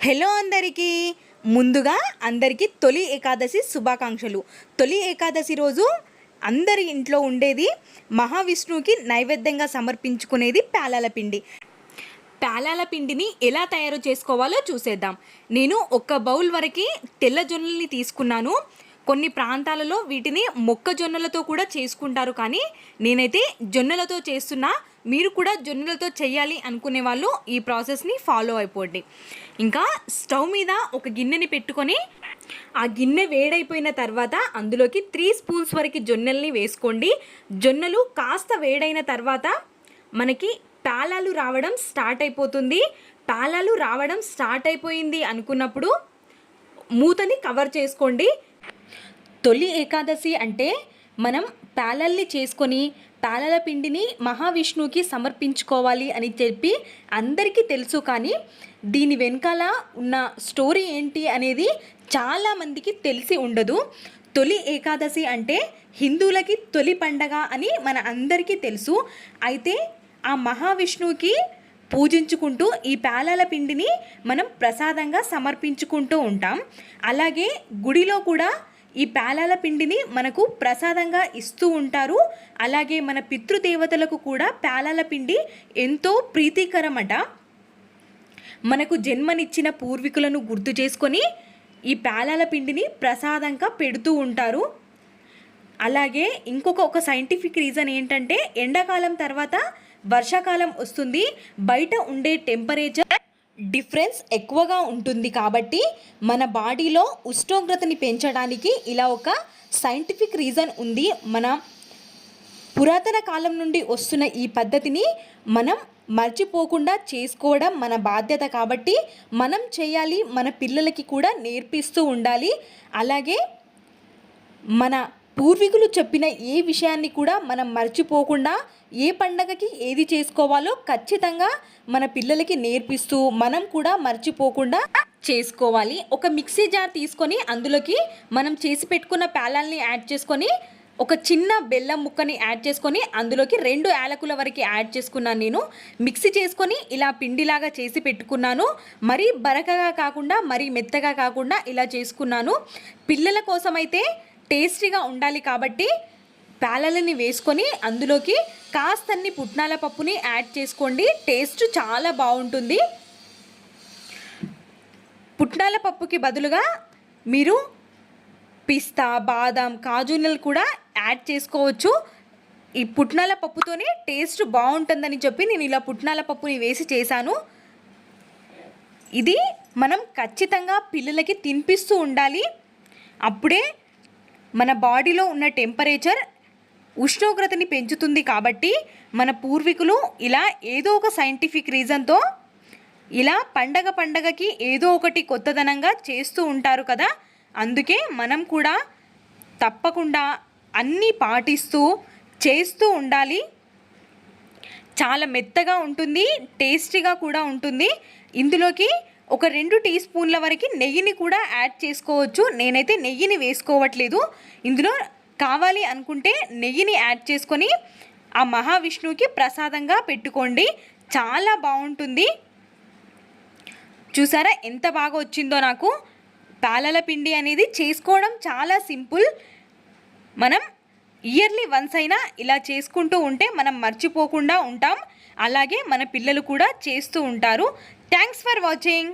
Hello అందరికీ ముందుగా అందరికీ తొలి ఏకాదశి శుభాకాంక్షలు. తొలి ఏకాదశి రోజు అందరి ఇంట్లో ఉండేది మహావిష్ణువుకి నైవేద్యంగా సమర్పించుకునేది పేలాల పిండి. పేలాల పిండిని ఎలా తయారు చేసుకోవాలో చూసేద్దాం. నేను ఒక బౌల్ వరకు తెల్ల జొన్నల్ని తీసుకున్నాను. కొన్ని ప్రాంతాలలో వీటిని మొక్కజొన్నలతో కూడా చేసుకుంటారు, కానీ నేనైతే జొన్నలతో చేస్తున్నా. మీరు కూడా జొన్నలతో చేయాలి అనుకునే వాళ్ళు ఈ ప్రాసెస్ని ఫాలో అయిపోండి. ఇంకా స్టవ్ మీద ఒక గిన్నెని పెట్టుకొని ఆ గిన్నె వేడైపోయిన తర్వాత అందులోకి 3 స్పూన్స్ వరకు జొన్నల్ని వేసుకోండి. జొన్నలు కాస్త వేడైన తర్వాత మనకి పేలాలు రావడం స్టార్ట్ అయిపోతుంది. పేలాలు రావడం స్టార్ట్ అయిపోయింది అనుకున్నప్పుడు మూతని కవర్ చేసుకోండి. తొలి ఏకాదశి అంటే మనం పేలల్ని చేసుకొని పేలాల పిండిని మహావిష్ణువుకి సమర్పించుకోవాలి అని చెప్పి అందరికీ తెలుసు, కానీ దీని వెనకాల ఉన్న స్టోరీ ఏంటి అనేది చాలామందికి తెలిసి ఉండదు. తొలి ఏకాదశి అంటే హిందువులకి తొలి పండగ అని మన అందరికీ తెలుసు. అయితే ఆ మహావిష్ణువుకి పూజించుకుంటూ ఈ పేలాల పిండిని మనం ప్రసాదంగా సమర్పించుకుంటూ ఉంటాం. అలాగే గుడిలో కూడా ఈ పేలాల పిండిని మనకు ప్రసాదంగా ఇస్తూ ఉంటారు. అలాగే మన పితృదేవతలకు కూడా పేలాల పిండి ఎంతో ప్రీతికరమట. మనకు జన్మనిచ్చిన పూర్వీకులను గుర్తు చేసుకొని ఈ పేలాల పిండిని ప్రసాదంగా పెడుతూ ఉంటారు. అలాగే ఒక సైంటిఫిక్ రీజన్ ఏంటంటే, ఎండాకాలం తర్వాత వర్షాకాలం వస్తుంది, బయట ఉండే టెంపరేచర్ డిఫరెన్స్ ఎక్కువగా ఉంటుంది. కాబట్టి మన బాడీలో ఉష్ణోగ్రతని పెంచడానికి ఇలా ఒక సైంటిఫిక్ రీజన్ ఉంది. మన పురాతన కాలం నుండి వస్తున్న ఈ పద్ధతిని మనం మర్చిపోకుండా చేసుకోవడం మన బాధ్యత. కాబట్టి మనం చేయాలి, మన పిల్లలకి కూడా నేర్పిస్తూ ఉండాలి. అలాగే మన పూర్వీకులు చెప్పిన ఏ విషయాన్ని కూడా మనం మర్చిపోకుండా ఏ పండగకి ఏది చేసుకోవాలో ఖచ్చితంగా మన పిల్లలకి నేర్పిస్తూ మనం కూడా మర్చిపోకుండా చేసుకోవాలి. ఒక మిక్సీ జార్ తీసుకొని అందులోకి మనం చేసి పెట్టుకున్న పేలాల్ని యాడ్ చేసుకొని ఒక చిన్న బెల్లం ముక్కని యాడ్ చేసుకొని అందులోకి 2 యాలకుల వరకు యాడ్ చేసుకున్నాను. నేను మిక్సీ చేసుకొని ఇలా పిండిలాగా చేసి పెట్టుకున్నాను. మరీ బరకగా కాకుండా మరీ మెత్తగా కాకుండా ఇలా చేసుకున్నాను. పిల్లల కోసమైతే టేస్టీగా ఉండాలి కాబట్టి పేలాలని వేసుకొని అందులోకి కాస్తన్ని పుట్నాల పప్పుని యాడ్ చేసుకోండి. టేస్ట్ చాలా బాగుంటుంది. పుట్నాల పప్పుకి బదులుగా మీరు పిస్తా, బాదం, కాజునలు కూడా యాడ్ చేసుకోవచ్చు. ఈ పుట్నాల పప్పుతోనే టేస్ట్ బాగుంటుందని చెప్పి నేను ఇలా పుట్నాల పప్పుని వేసి చేశాను. ఇది మనం ఖచ్చితంగా పిల్లలకి తినిపిస్తూ ఉండాలి. అప్పుడే మన బాడీలో ఉన్న టెంపరేచర్ ఉష్ణోగ్రతని పెంచుతుంది. కాబట్టి మన పూర్వీకులు ఇలా ఏదో ఒక సైంటిఫిక్ రీజన్తో ఇలా పండగకి ఏదో ఒకటి కొత్తదనంగా చేస్తూ ఉంటారు కదా. అందుకే మనం కూడా తప్పకుండా అన్నీ పాటిస్తూ చేస్తూ ఉండాలి. చాలా మెత్తగా ఉంటుంది, టేస్టీగా కూడా ఉంటుంది. ఇందులోకి ఒక 2 టీ స్పూన్ల వరకు నెయ్యిని కూడా యాడ్ చేసుకోవచ్చు. నేనైతే నెయ్యిని వేసుకోవట్లేదు. ఇందులో కావాలి అనుకుంటే నెయ్యిని యాడ్ చేసుకొని ఆ మహావిష్ణువుకి ప్రసాదంగా పెట్టుకోండి. చాలా బాగుంటుంది. చూసారా ఎంత బాగా వచ్చిందో నాకు. పేలాల పిండి అనేది చేసుకోవడం చాలా సింపుల్. మనం ఇయర్లీ వన్స్ అయినా ఇలా చేసుకుంటూ ఉంటే మనం మర్చిపోకుండా ఉంటాం. అలాగే మన పిల్లలు కూడా చేస్తూ ఉంటారు. Thanks for watching.